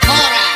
Ora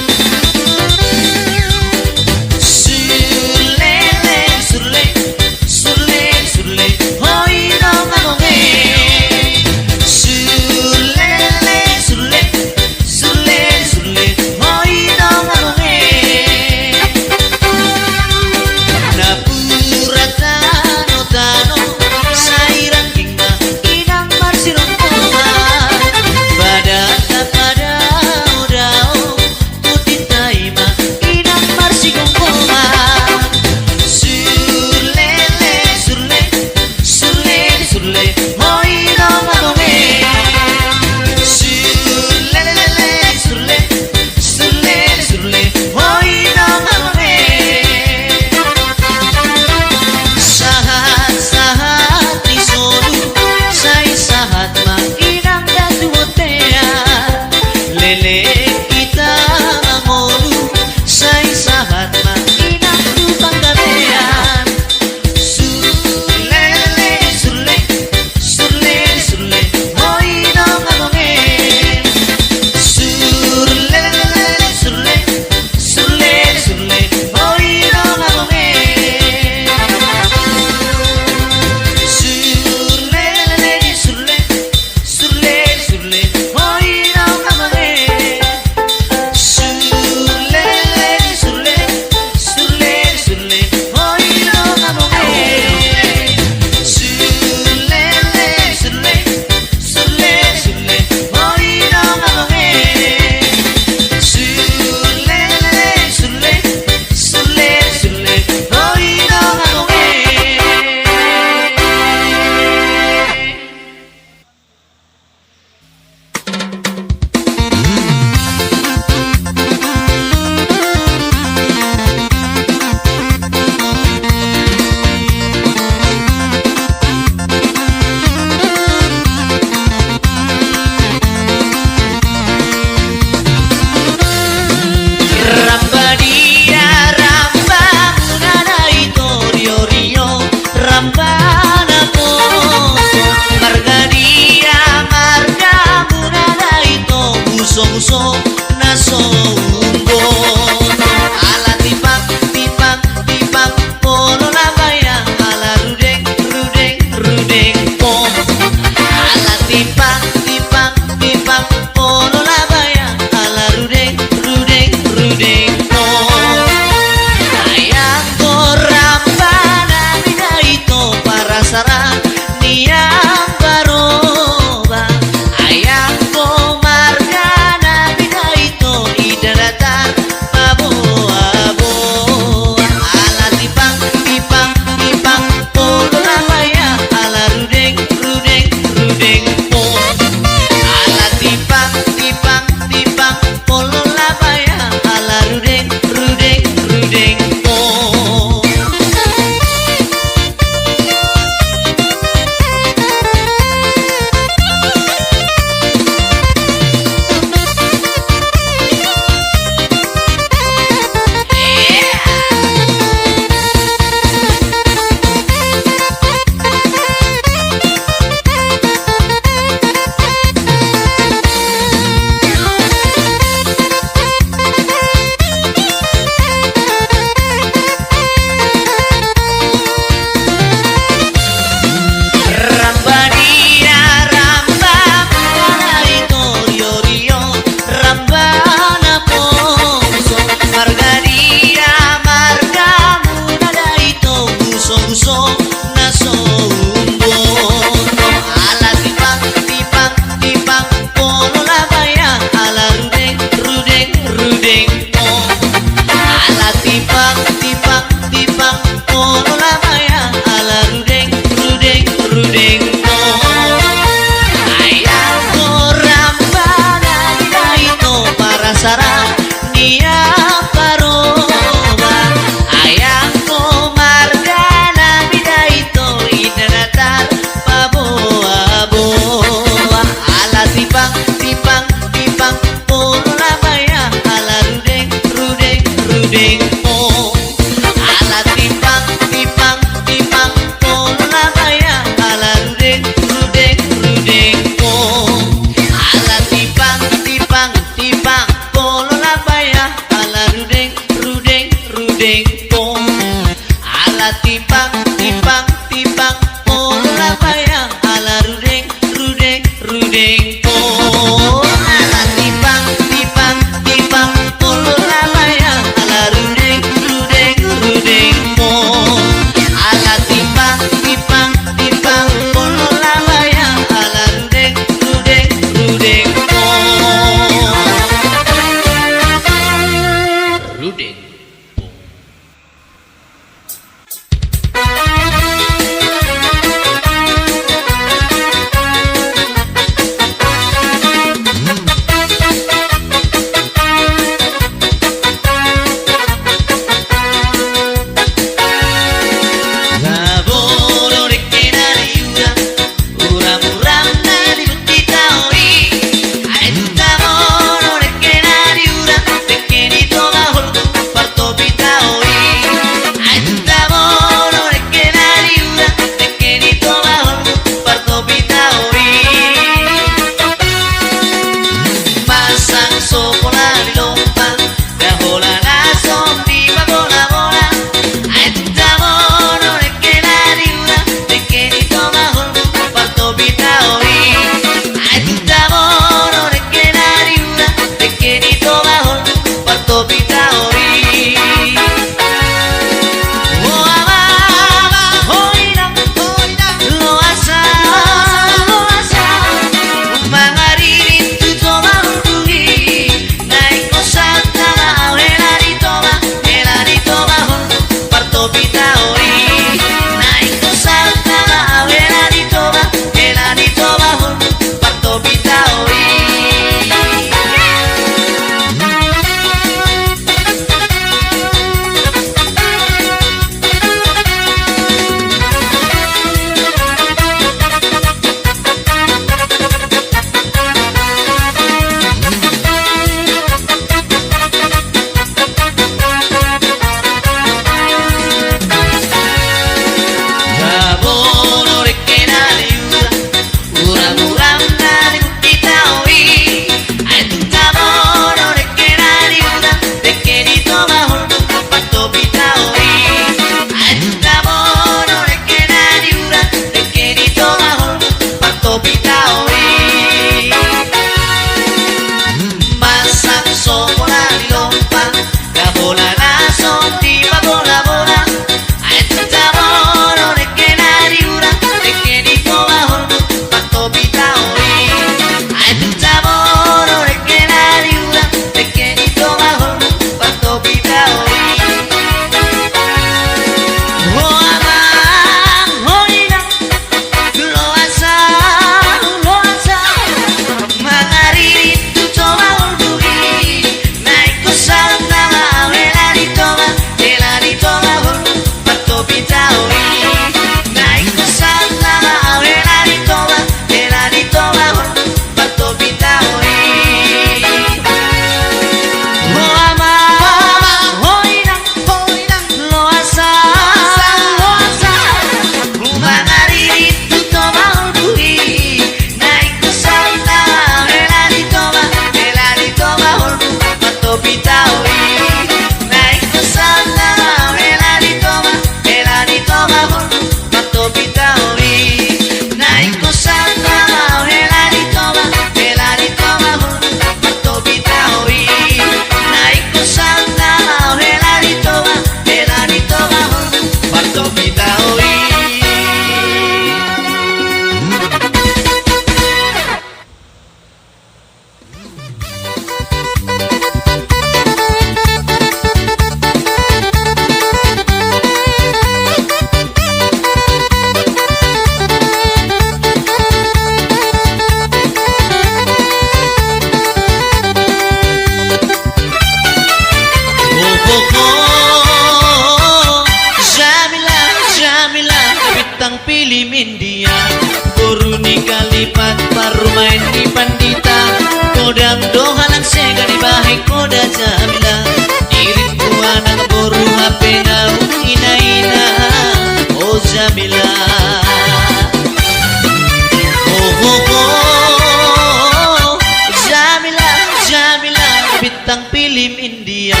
film India,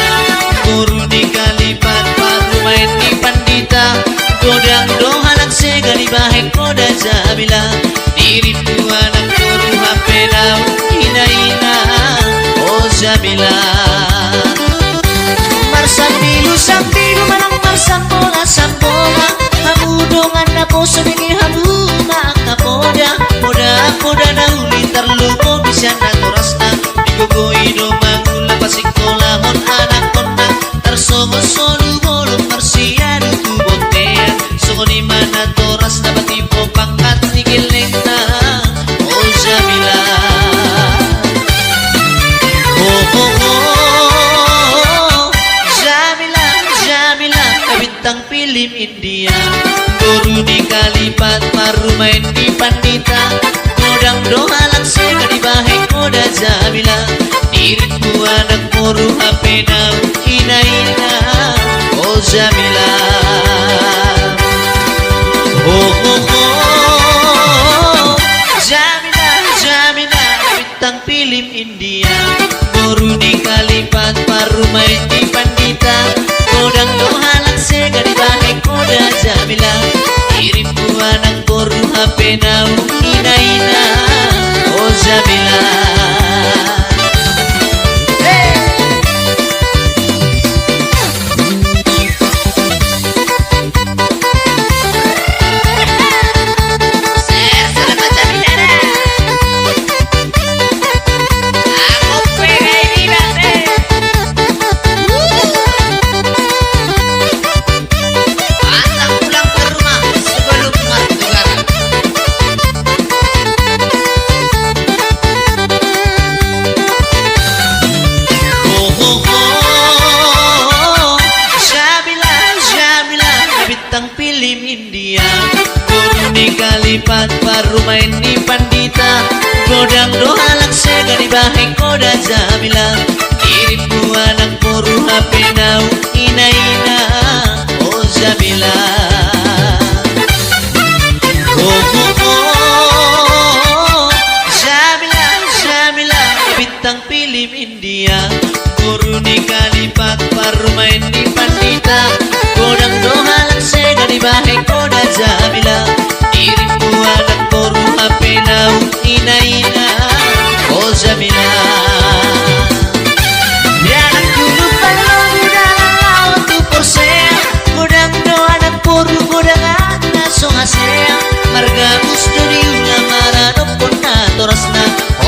guru di kalipat baru main di pandita, godang dohanak segali bahek koda Jamila, diriku anak guru HP nau ina oh Jamila. Marsambilu sambilu malang marsambola sambola, hamu dongan napo sebagai hamu mak kapoda, poda nauli terluko bisa naturasna, digogoi domang gula pasikolahon anak konang, tersogo solu bolong marsiadu kubotea, sogo di mana toras dapat tipe pangkat tigilengna, oh Jamila. Bintang film India, guru di kalipat baru main di pandita, godang dohalang sega di bahek koda Jamila, diriku anak guru HP nau ina oh Jamila. Jamila bintang film India, guru di kalipat baru main di pandita, godang dohalang sega di bahek koda Jamila, diriku anak guru HP nau ina oh Jamila. Film India, guru di kalipat baru main di pandita, godang dohalang sega di bahek koda Jamila, diriku anak guru HP nau ina oh Jamila. Jamila bintang film India, guru di kalipat baru main di pandita, godang dohalang sega di bahek koda Jamila, diriku anak guru HP nau ina oh Jamila. Anak guru balong dalam laut tu porsea, godang do anak guru godang anak songasea, marga mustu di ulamara dopon atorasna,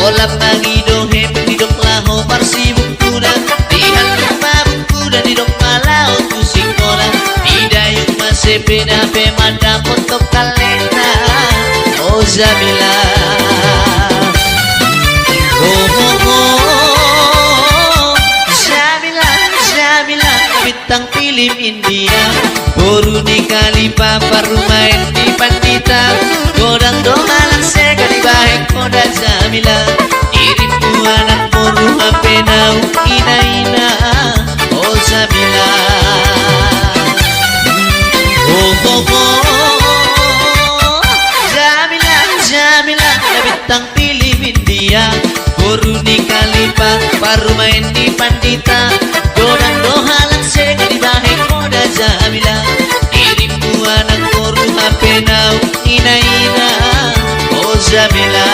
olap pagi dohe pendidok laho parsi bukuna, dihan lupa bukuna di dok malau tu sikola, didayung masih beda pemanda potop kalenda, oh Jamila. Jamila bintang film India, guru di kalipa baru main di pandita, godang dohalang sega di bahek koda Jamila, diriku anak guru HP nau ina oh Jamila. Jamila bintang film India, guru di kalipat baru main di pandita, godang dohalang sega di bahek koda Jamila, diriku anak guru HP nau ina oh Jamila.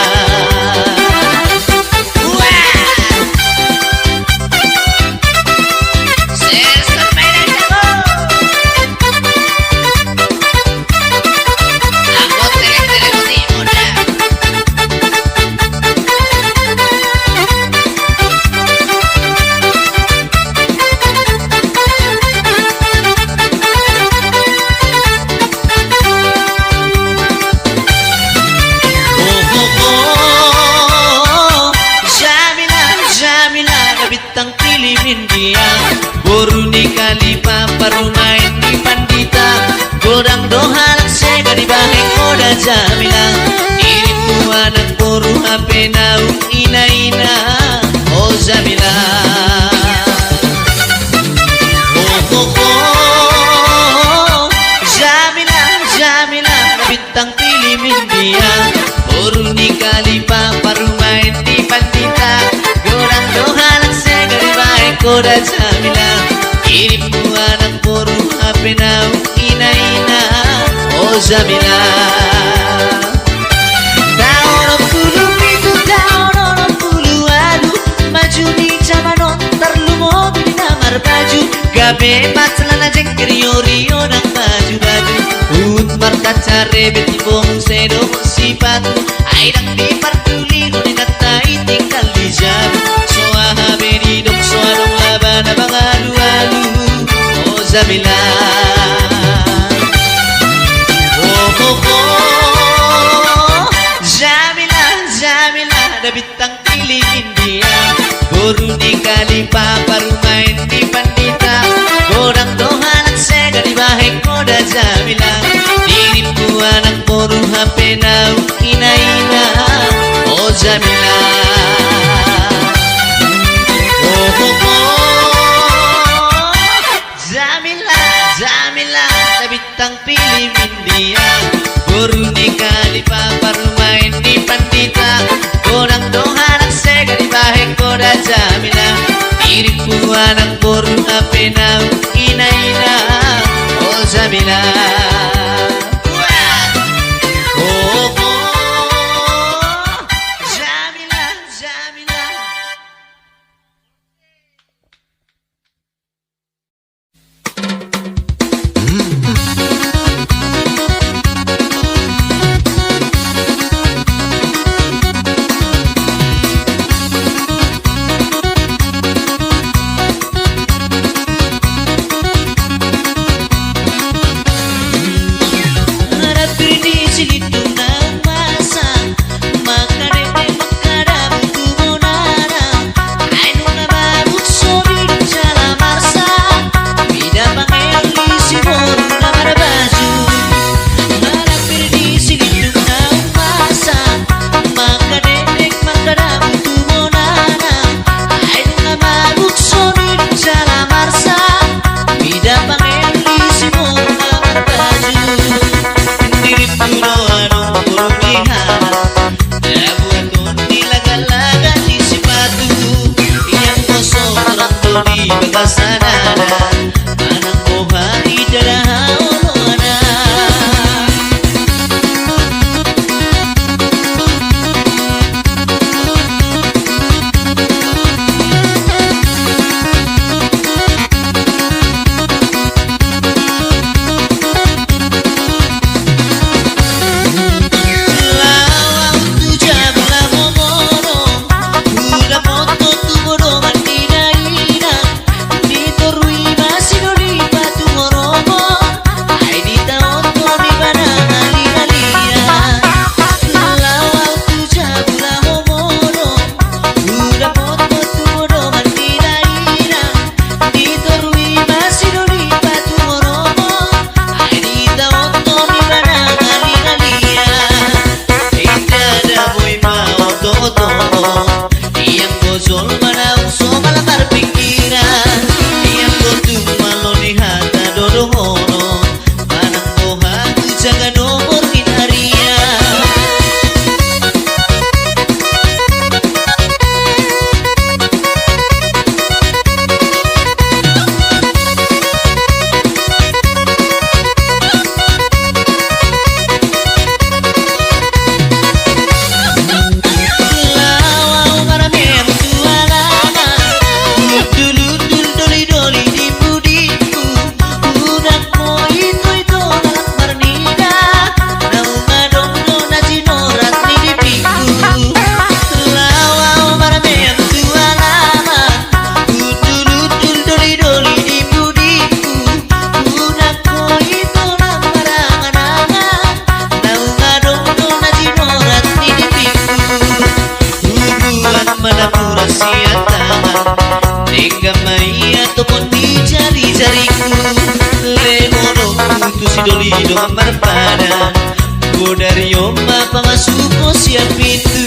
Bintang film India, guru di kalipa baru main di pandita, godang dohalang sega di bahek koda Jamila, diriku anak guru HP nau ina oh Jamila. Jamila bintang film India, guru di kalipa baru main di pandita, godang dohalang sega di bahek koda Jamila. Tahun 67 tahun 60 maju di zaman terlumo di kamar baju gabe celana jengker rio nang baju-baju ut markaca rebet di bong sedo sifatu aidang di partuli no natai tinggal di jam soa habeni dok soa dong labana bangalu-alu oh Jamila. Bintang pilih India Guru di kali papa main di pandita Godang dohanan sega di bahek koda Jamila Dirimu anak boru HP nau ina-ina Oh Jamila. Oh oh oh Jamila, Jamila bintang pilih India Guru di kali papa main di pandita Godang dohanak sega di bahek koda Jamila Diriku anak boru HP nau ina-ina Oh Jamila. Oh oh Jamila, Jamila. Dolido marpada Godario mapa masuko siap itu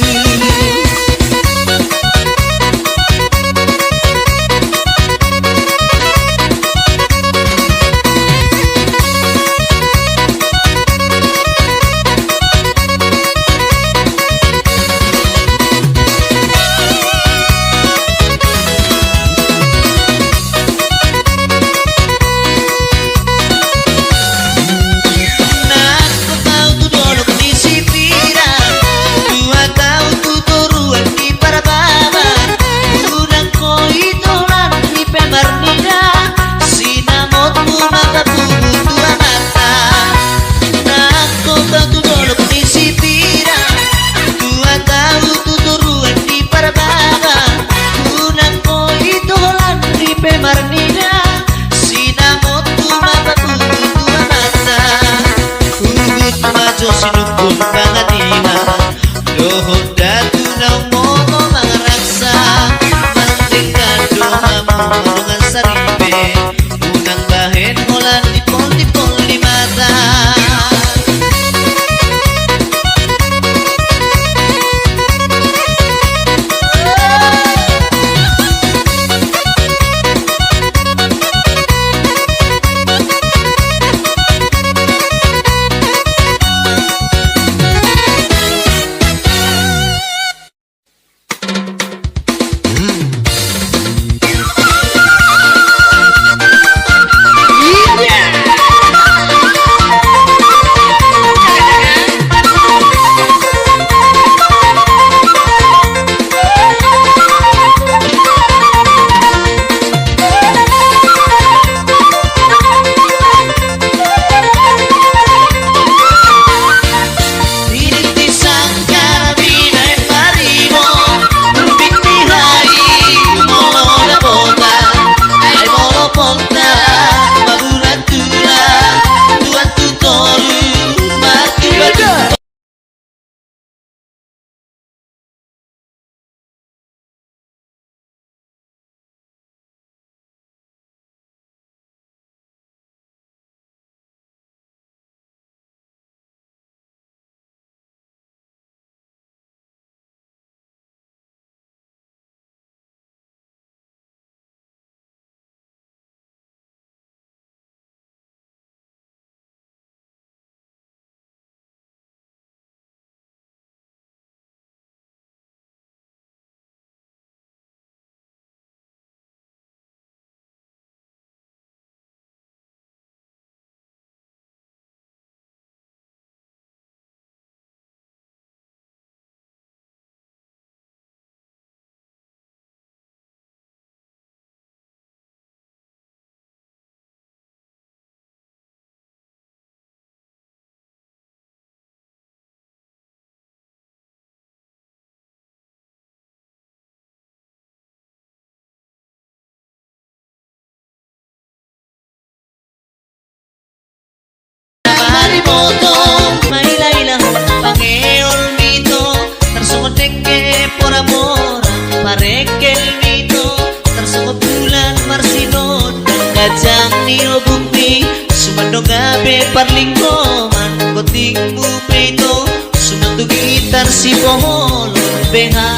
Pero gabi parlinggo man Koting bupeito Sumanto gitar si pohon Beha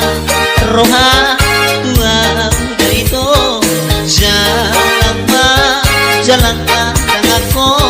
roha tua udah itu Jalan tanganku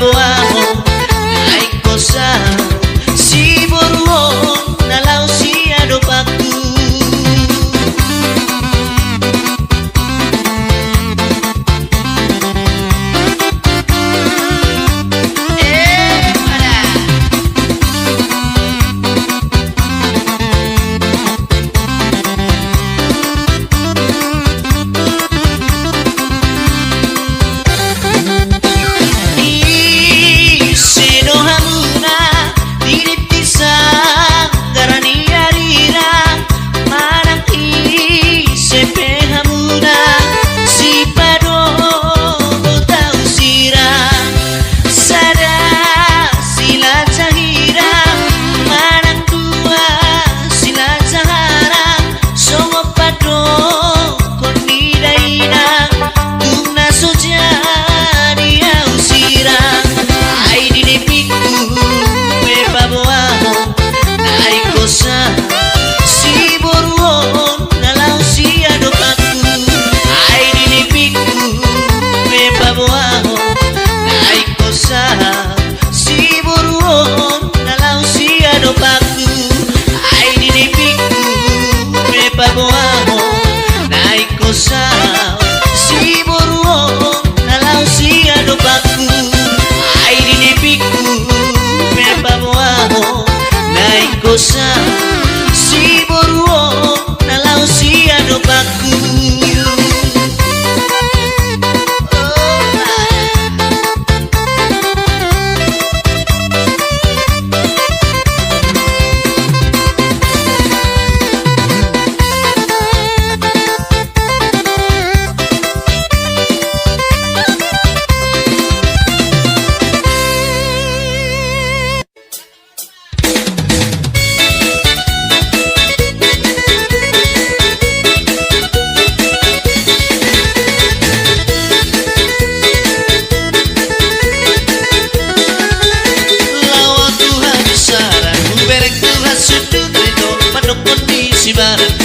pabuaho ay kosa si boruon nalau si adopaku. Si boruo nalau si adopaku.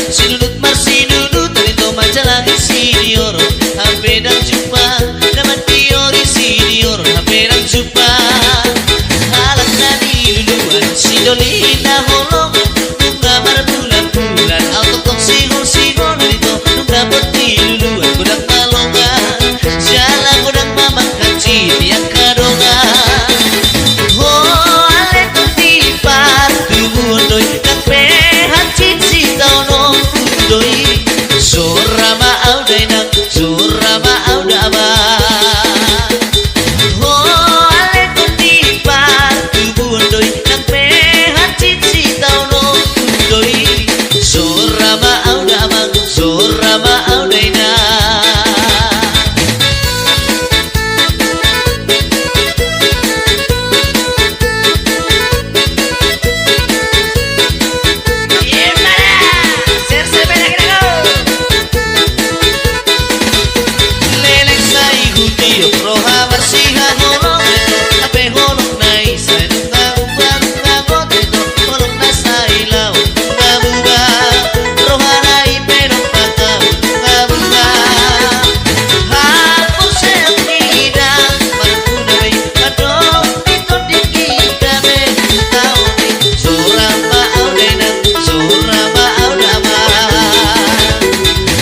Sinunut marsinunut Rito majalah senior Hampir dan jumpa Dapat teori senior Hampir dan jumpa Halak nadi duluan Sidolina holongan Nungga mar bulan-bulan Autotok sihol-sihol Rito nungga peti duluan Kudang malongan Jalan kudang mamang kaci Tiang kadongan Oh ale tutipar Tubuh doi Kakpehan cici tau no doi Surama auda nang surama auda ba Oh ale tutipar Tubuh doi Kakpehan cici tau no doi Surama auda bang surama auda nang Roha bersihah holong Ape holong nai Saya nungga goteto Holong nasai lau Bunga-bunga Roha nai pedong patah Bunga-bunga Hapus seong hidang Marpunawai Kadong Ikon dikikabe Tau ni Surama audenang Surama audama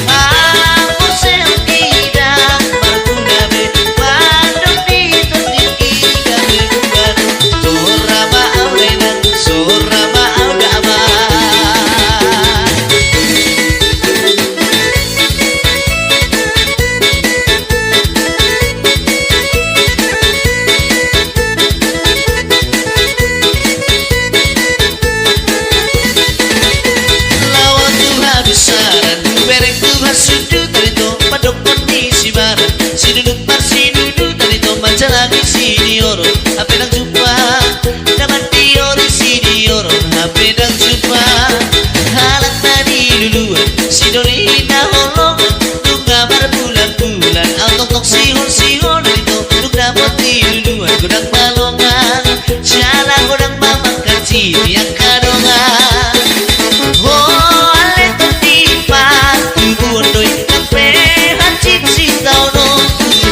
Hapus seong hidang Marpunawai Sinunut marsinunut Tarito majalagi senior Hape nang jumpa Dapat teori senior Hape nang jumpa Halak tadi duluan Sidolina holongan Nungga mar bulan-bulan Autotok sihol-sihol Tarito nungga peti duluan Kudang malongan Jalan kudang mamang kaci Tiang kadongan Oh ale tutipar Tubuh doi Kakpehan cici tau no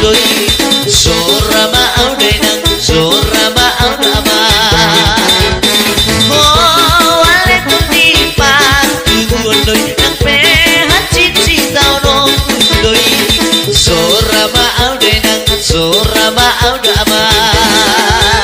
doi Surama audenang Rama auda aman.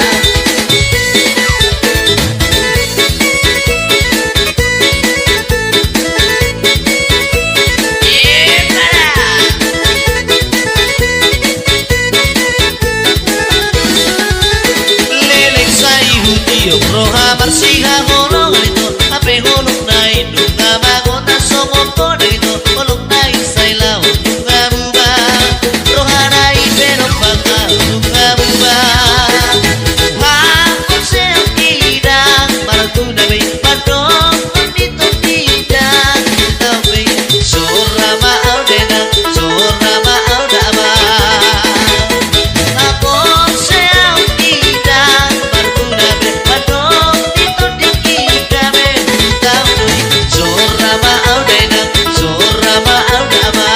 Leleng sayu tiyo proha marsiha holong ito ape holong na ito kamagota somoko na ito holong na isailaw bunga buba proha na ibero baka bunga buba hakot siyang idang maraguna bay padong dito tidang tabay surama audena surama audama hakot siyang idang maraguna bay padong dito dikidame tabay surama audena surama audama.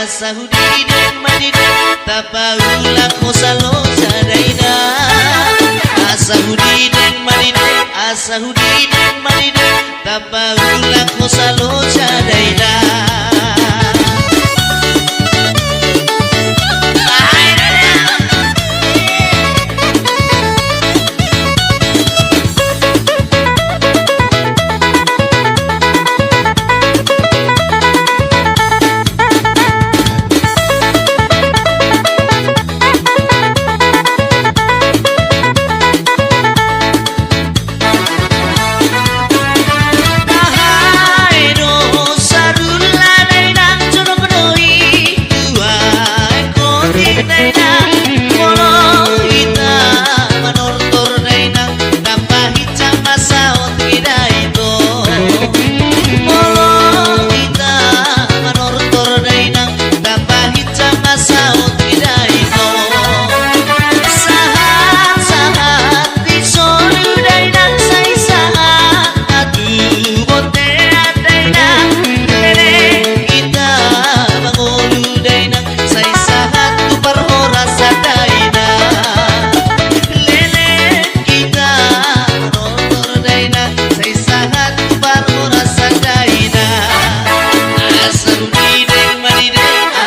Asahudideng madideng tapaulah kosalo sadaina. Asahudideng madideng tapaulah kosalo sadaina.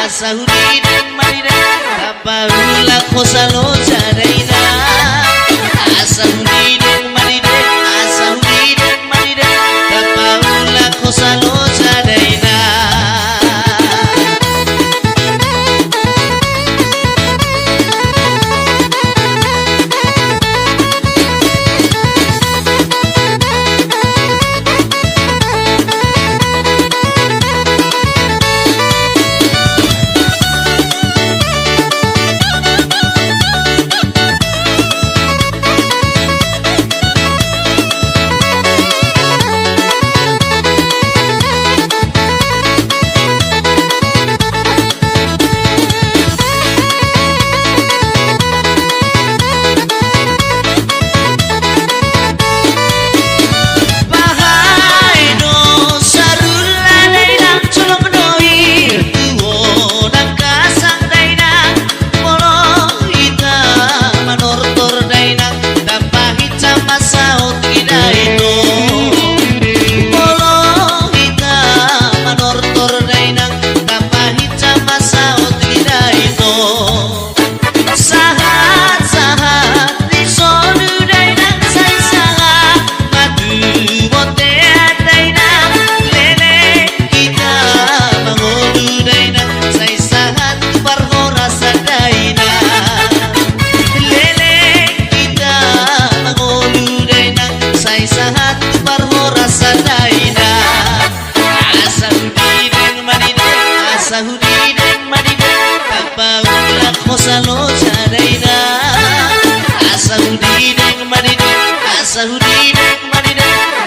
Asahudideng madideng tapaulah kosalo sadaina. Asahudideng madideng tapaulah kosalo sadaina.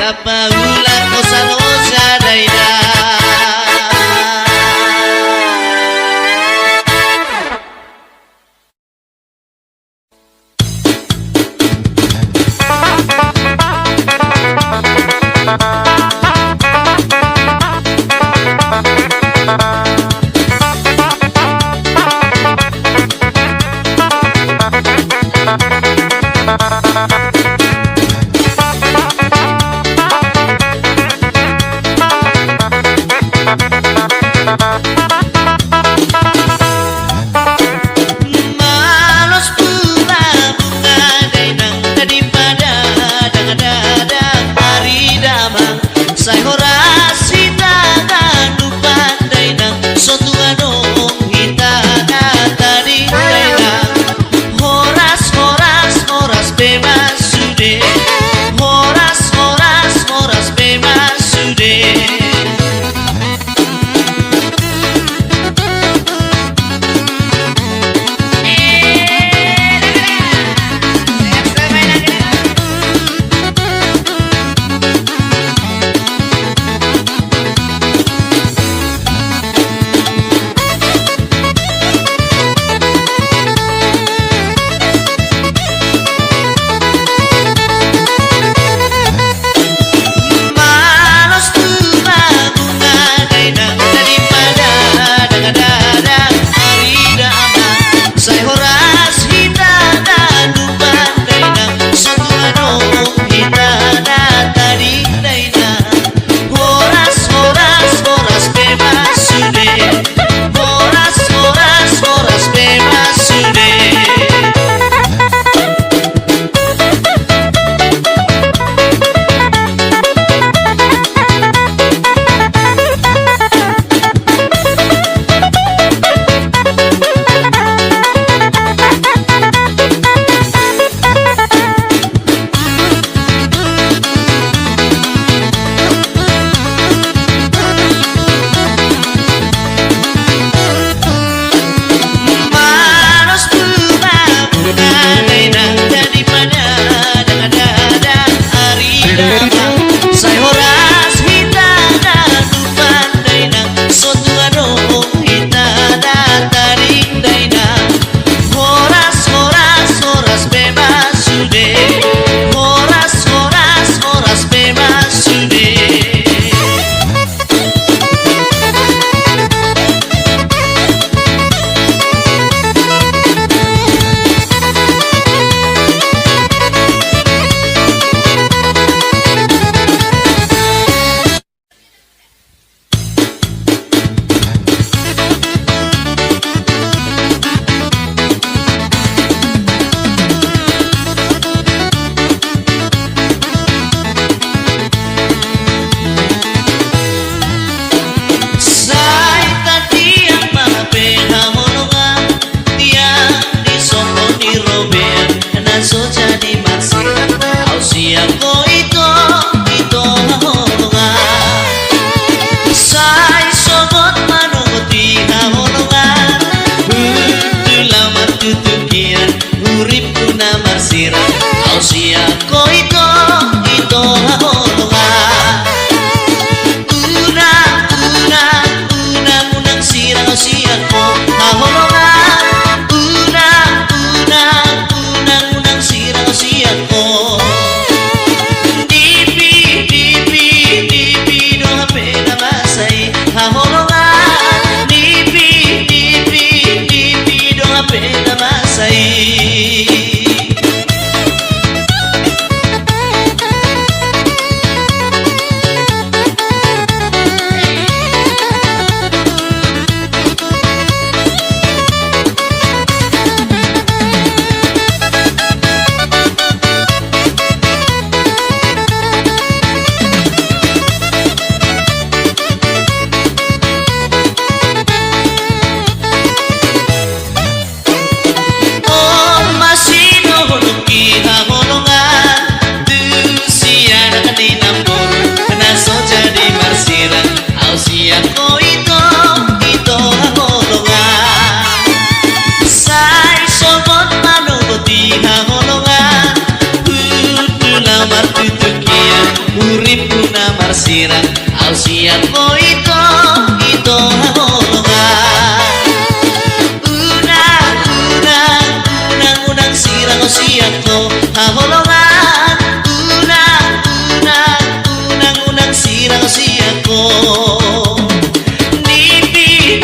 Kapaulan osa-osa daida. masih masirang au siap ko ito hahulungan. Unang sirang au siap ko hahulungan. Unang sirang au siap ko. Nipi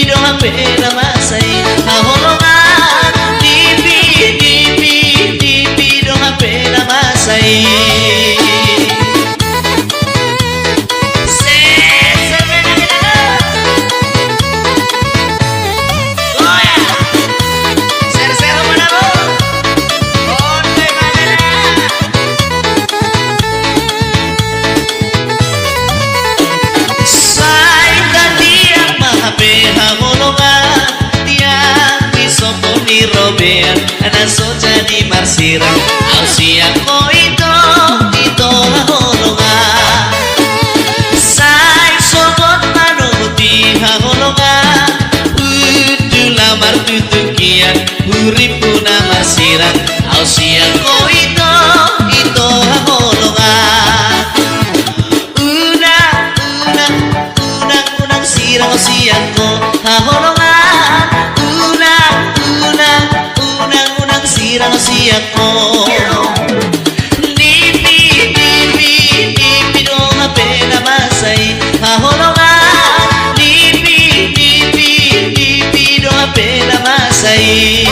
dong pera masay hahulungan. Nipi dong pera masay. Naso jadi marsirang au siap ko ito hahulungan. Say sogot manuti hahulungan. Udu lamar tutukian uripuna marsirang au siap ko ito hahulungan. Unang sirang au siap ko hahulungan. Sirang siap ko. Nipi dong pena masay hahulungan. Nipi dong pena masay.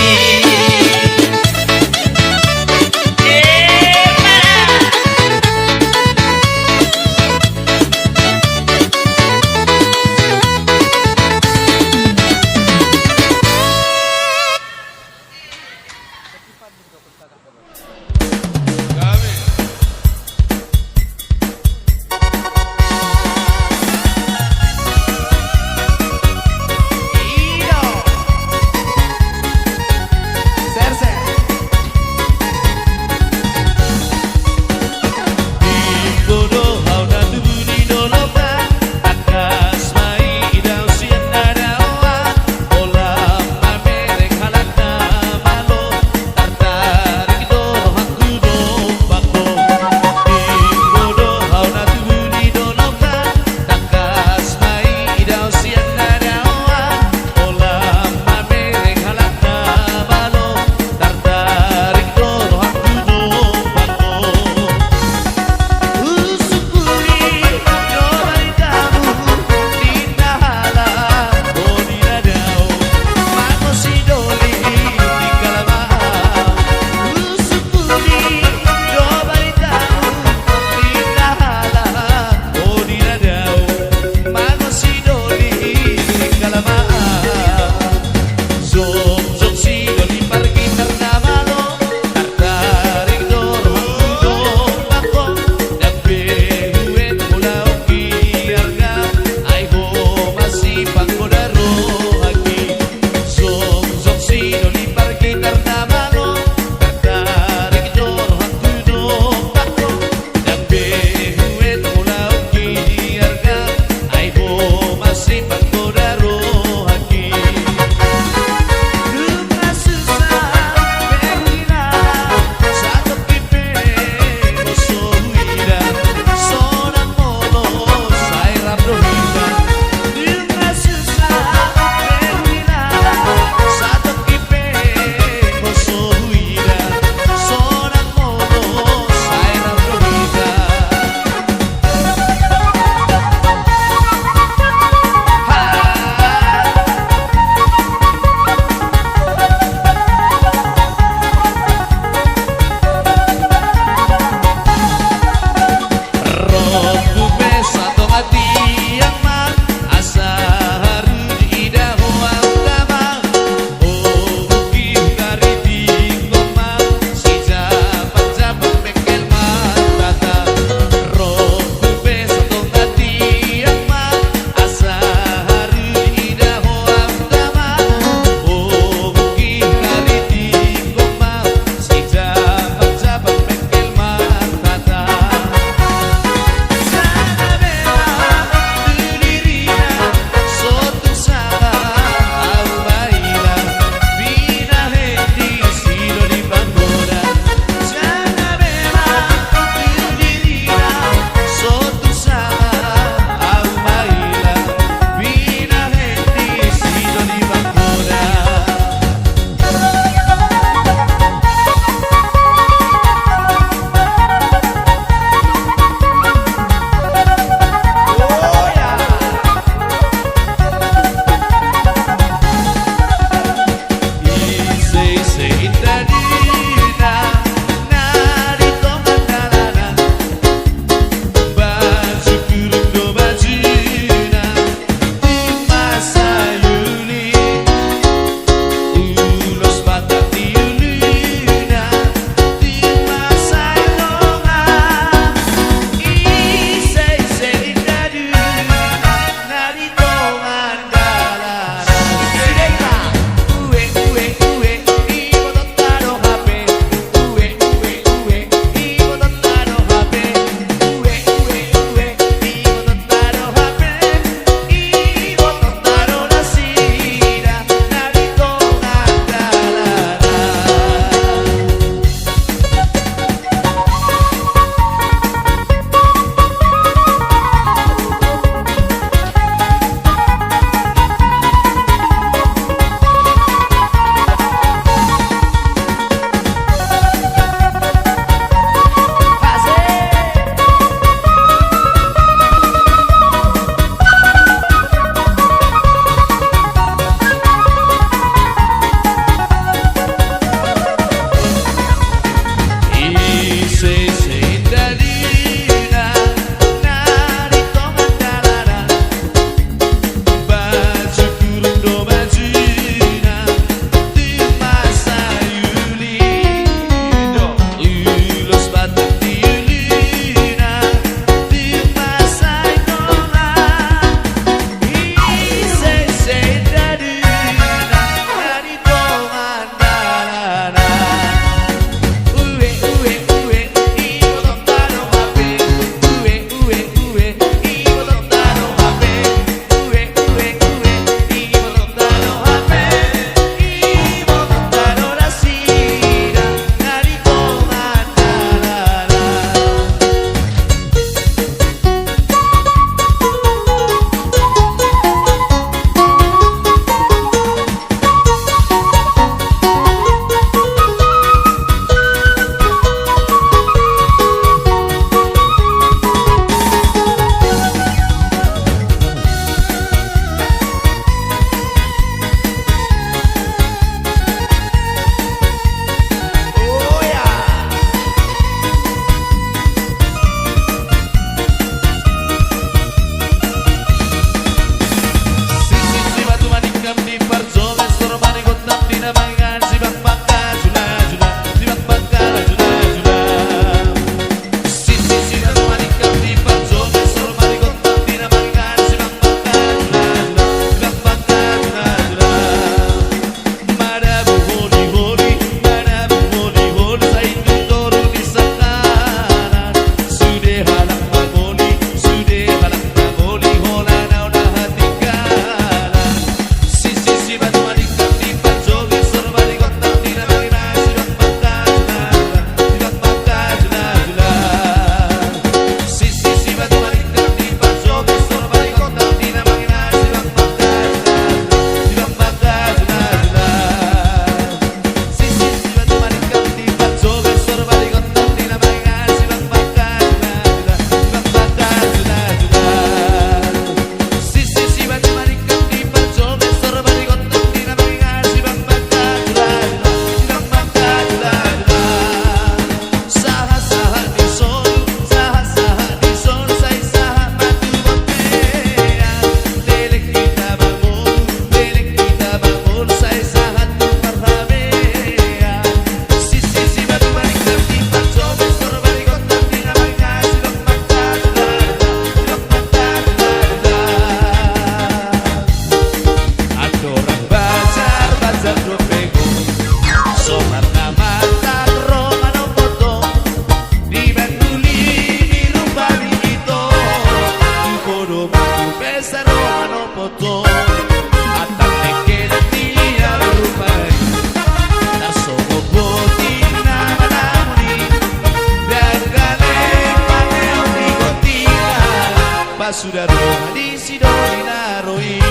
Pasudaro di Sidoni Naroi.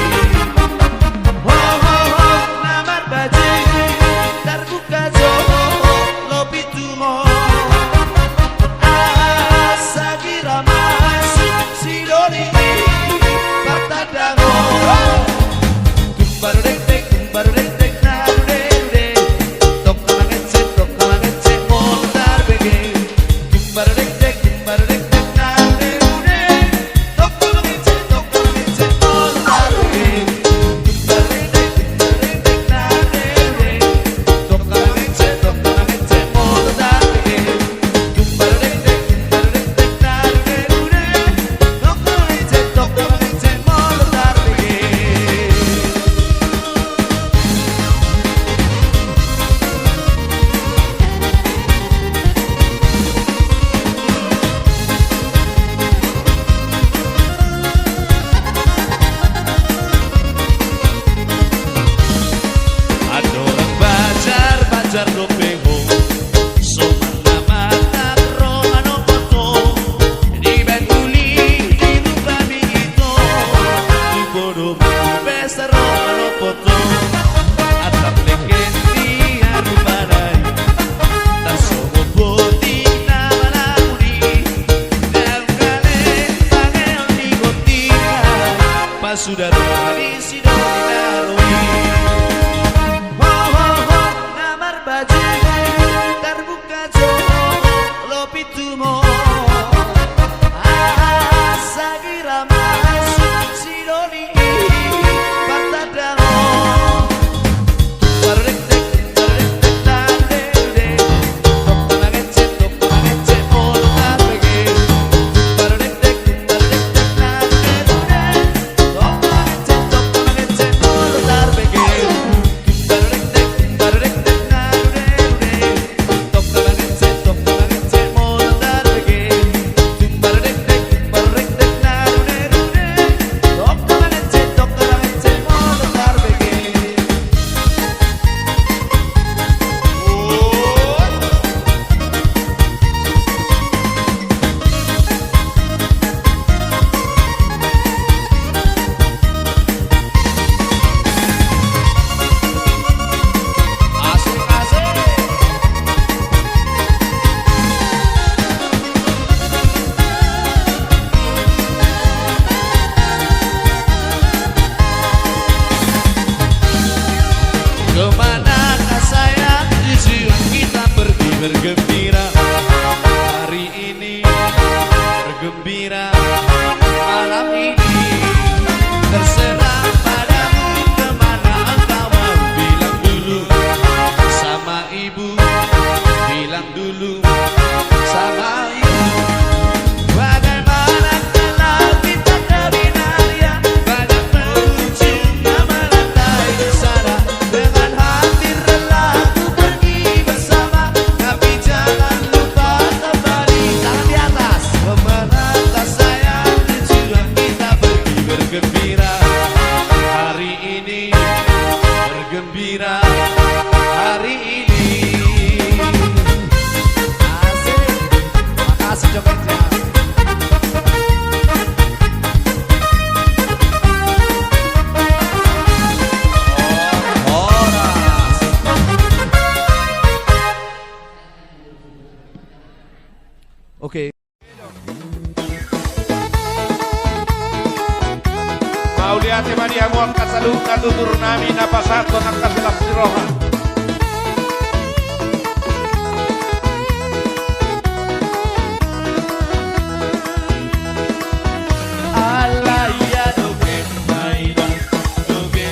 Ho ho ho namar baje terbuka jowo lopi tumo. Sagira masuk Sidoni Partadango. Baru dek dek narude tok ngece montar bege. Baru dek dek narude tok ngece montar bege. Baru dek dek narude tok ngece montar bege. Baru dek dek narude tok ngece montar bege. Bajar dopeho somana mata romano foto di bentuli di lupa mito di bodo besar romano foto atap legendi arubanai tasogo boti nama lauri dan kale pange oni gotika pasudaro di Sidoni Naroi. Baje terbuka jowo lopi tumo. Sagira masuk Sidoni Partadango. Baru dek dek narude tok ngece montar bege. Baru dek dek narude tok ngece montar bege. Baru dek kemanakah sayang tujuan kita pergi bergembira hari ini, bergembira malam ini, terserah padamu kemana engkau mau. Bilang dulu sama ibu, bilang dulu sama ibu. Bagaimana kalau kita ke Binaria, banyak pengunjung yang melantai di sana. Dengan hati rela ku pergi bersama, tapi jangan lupa kembali. Tangan di atas. Kemanakah sayang tujuan kita pergi bergembira hari ini, bergembira hari ini. Asik. Makasih jogetnya. Oke. Mau lihat dia mau kasalu katutur nami napasato nakasilas siroha. Alaya doge maila doge.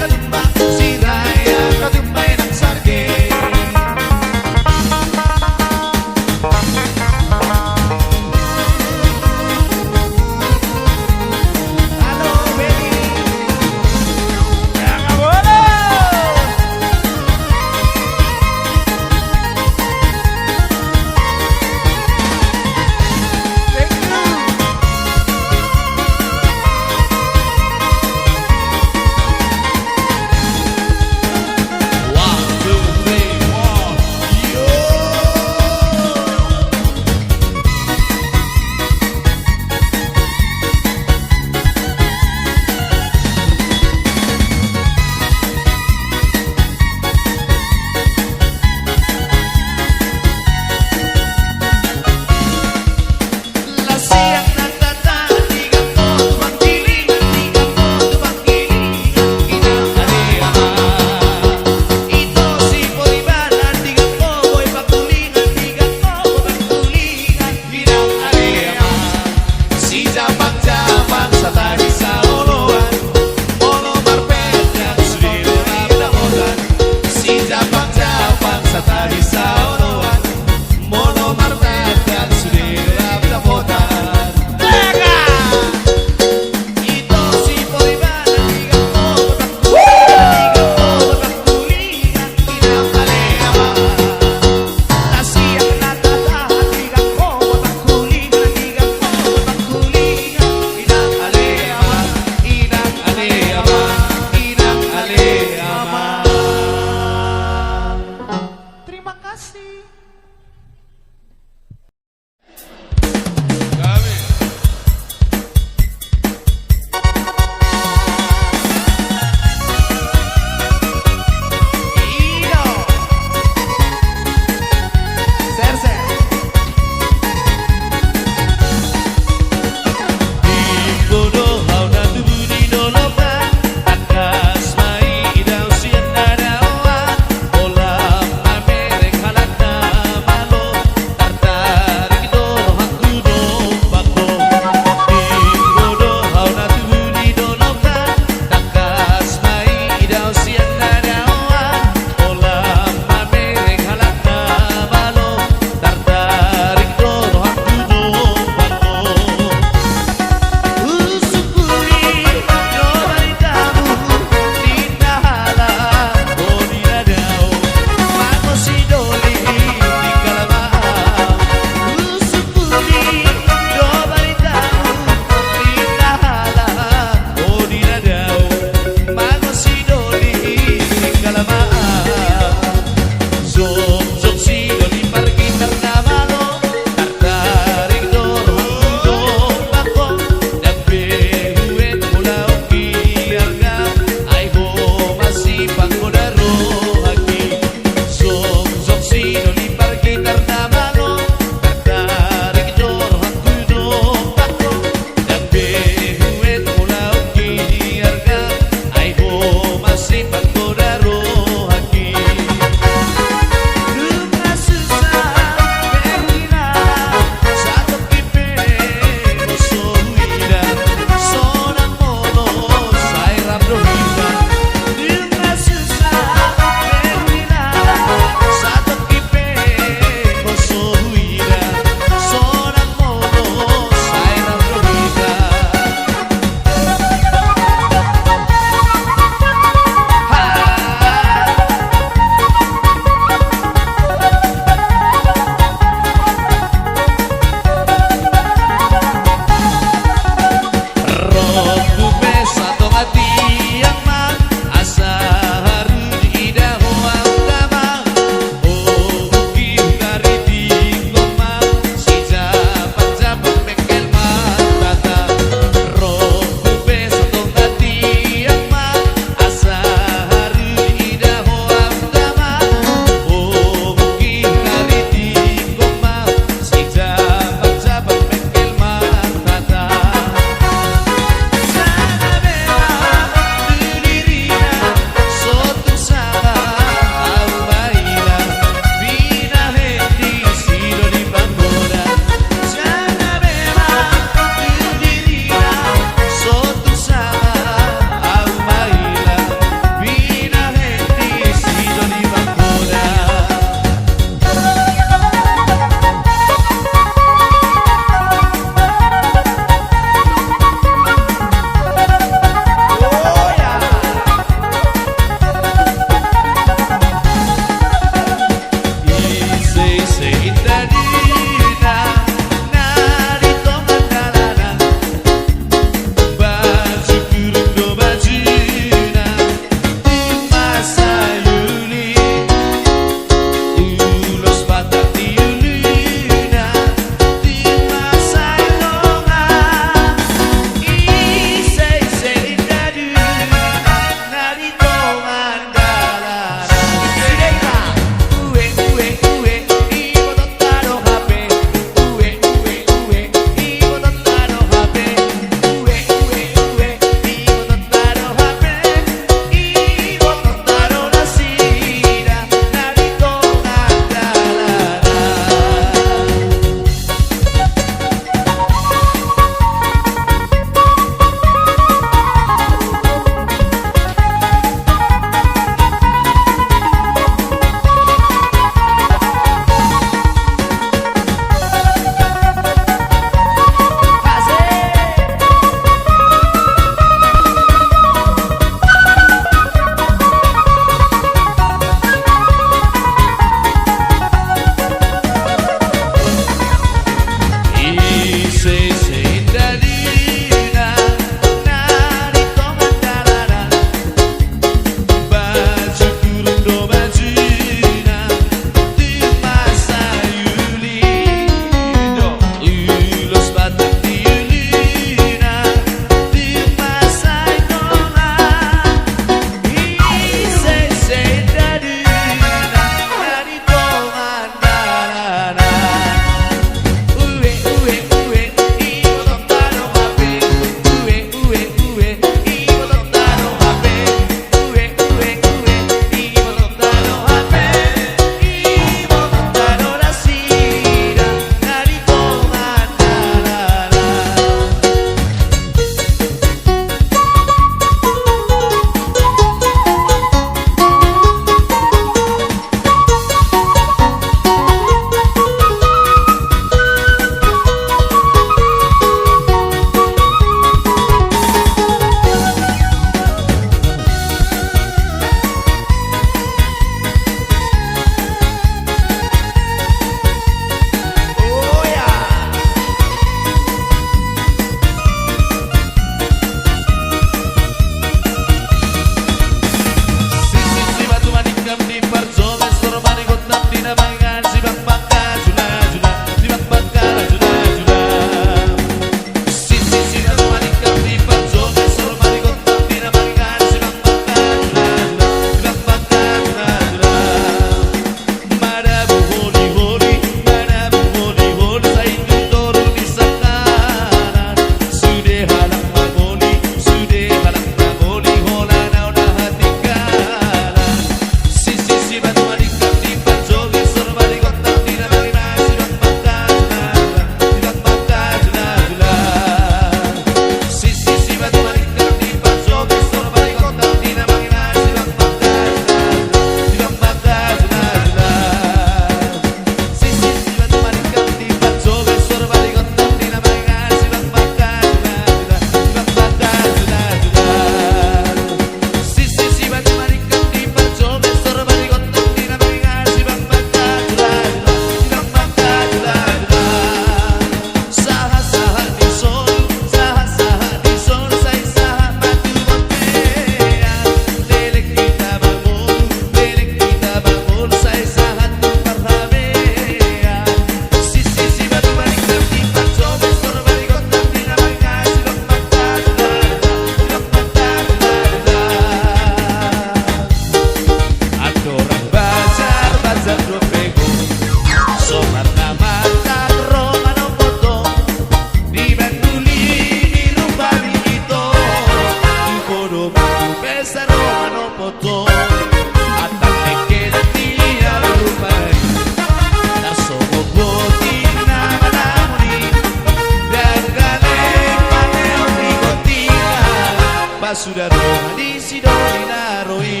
Pasudaro di Sidoni Naroi.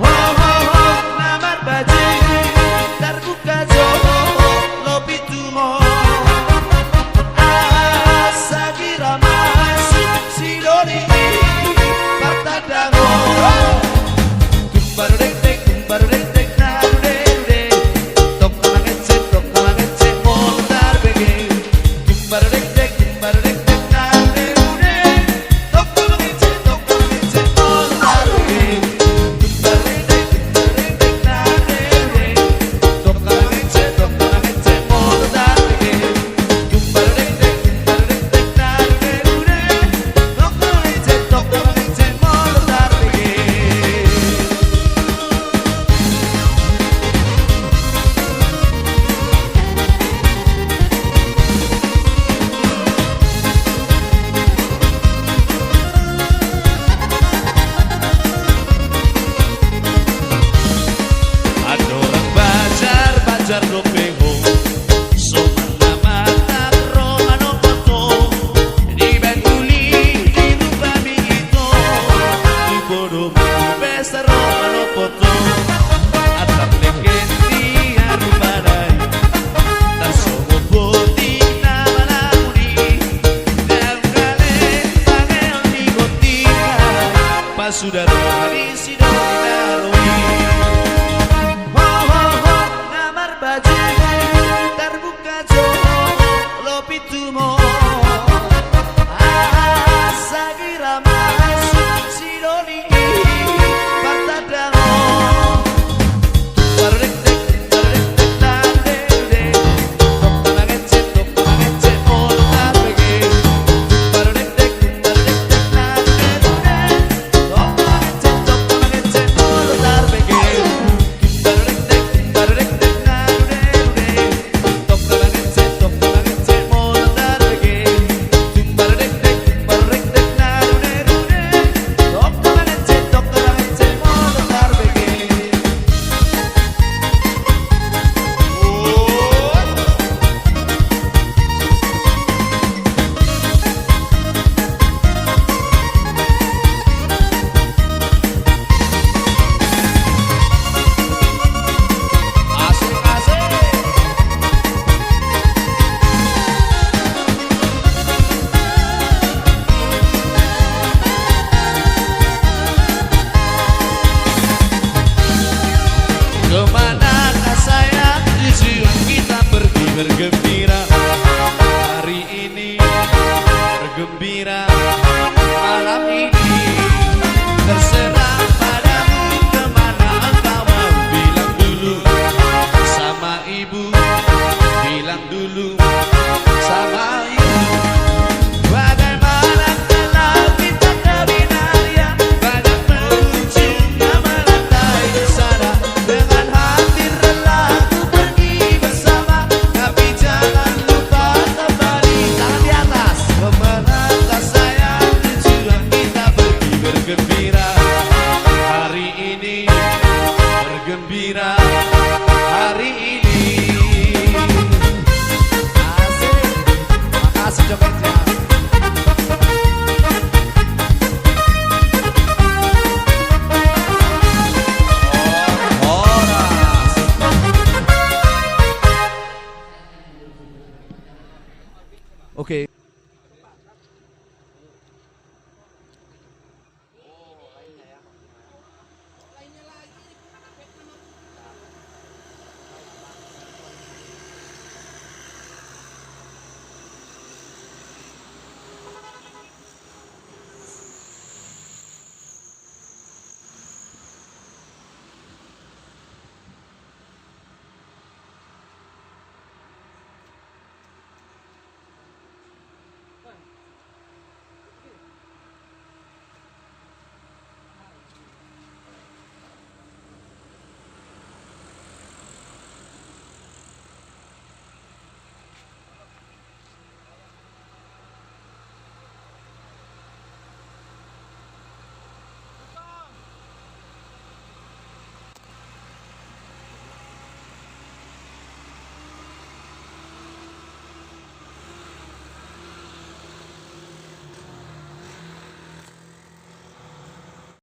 Oh oh oh namar baji terbuka jo lopi tumo. Asagira masuk Sidoni Partadango. Kumbaru dek dek narude rude. Tok kamangece montar bege. Kumbaru dek dek narude rude. Tok kamangece montar bege. Kumbaru dek narude rude. Tok kamangece montar bege. Kumbaru dek narude rude. Tok kamangece montar bege. Ada orang bajar ropeho, somana mata romano foto, di bengkuli di rumah itu, di bodoh besar romano foto, atap legendi arubadai, tak sobo boti nama namuni, dalam kale panggil di gotika, pasudaro di Sidoni Naroi. Namar baju terbuka jo lopi tumo. Asagira masuk Sidoni Partadango. Barek dek nande de. Tok kamangece montar bege. Barek dek nande de. Tok kamangece montar bege. Barek dek narude rude. Tok kamangece montar bege. Barek dek narude rude. Tok kamangece montar bege. Asik-asik. Kemanakah sayang tujuan kita pergi bergembira. Hari ini bergembira, malam ini terserah padamu. Kemana engkau mau bilang dulu sama ibu, bilang dulu sama ibu.